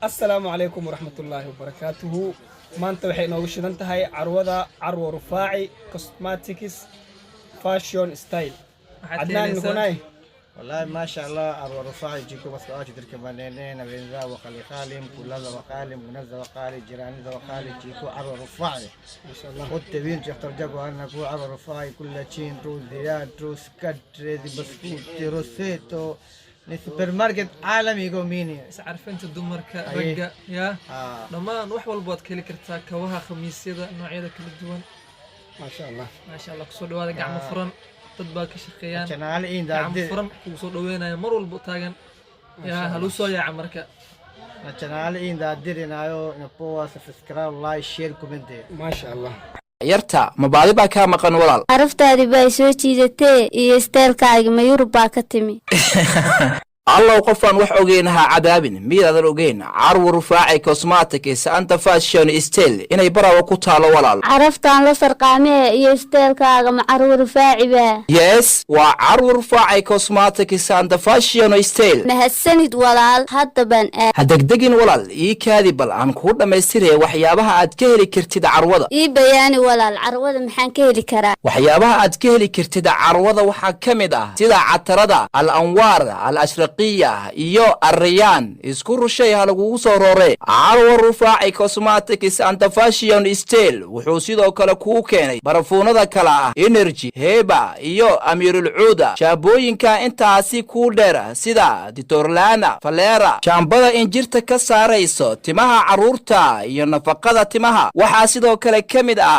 السلام عليكم ورحمة الله وبركاته. ما أنت وحين وش أنت هاي عروة رفاعي كوسماتيكس فاشيون ستايل. عدنان هناي والله ما شاء الله أروى رفاعي جيكو بس قاعد تركب بنينين بنزا وخلي خالي كلها وخالي منزا وخالي جيراني وخالي جيكو أروى رفاعي ما شاء الله. خد تبين تختار جابوا أنا كو أروى رفاعي كل شيء روز زياد روز كد ريدي بسكوت روسيتو السوبر ماركت عالمي يقول ميني عارف انت الدمر كرجة يا لما نروح والبوت كلي كرتا كوها خميس يدا نوعية كل الدول ما شاء الله ما شاء الله كسر هذا قاع مفرن تطباق شقيان كان على إين قاع مفرن كسر وين مر والبوتاجن يا هلوسو يا عمرك كان على إين داديرين أيو نبوا سبسكرايب لايك شير كومنتي ما شاء الله. yarta mabaadi baa kaa maqan walaal caraftaadi baa soo jiidatee iyo isteelkaaga ma Yurub baa ka timi allow qofaan wax ogeynaha cadaabin miidaadan ogeyn carwo rufaaci cosmetics anta fashion style inay barawa ku taalo walaal caraftaan la sarqaamee iyo isteelkaaga ma carwo rufaaci baa yes waa carwo rufaaci cosmetics anta fashion style mahadsanid walaal hadda baan hadegdegin walaal ii kaadi bal aan kuu dhammaystiraya waxyaabaha aad ka heli kartid carwada ii bayaani walaal carwada maxaan ka heli karaa waxyaabaha aad ka heli kartid carwada waxaa ka mid ah sida catarada al anwaar al ashraq iyo ariyaan isku rushay halagu soo roore carwo rufaaci cosmetics and fashion style wuxuu sidoo kale ku keenay barafuunada kala ah energy heba iyo amirul uuda shaabooyinka intaasi ku dheer sida ditorlana falera jambada injirta ka saarayso timaha caruurta iyo nafaqada timaha waxa sidoo kale kamid ah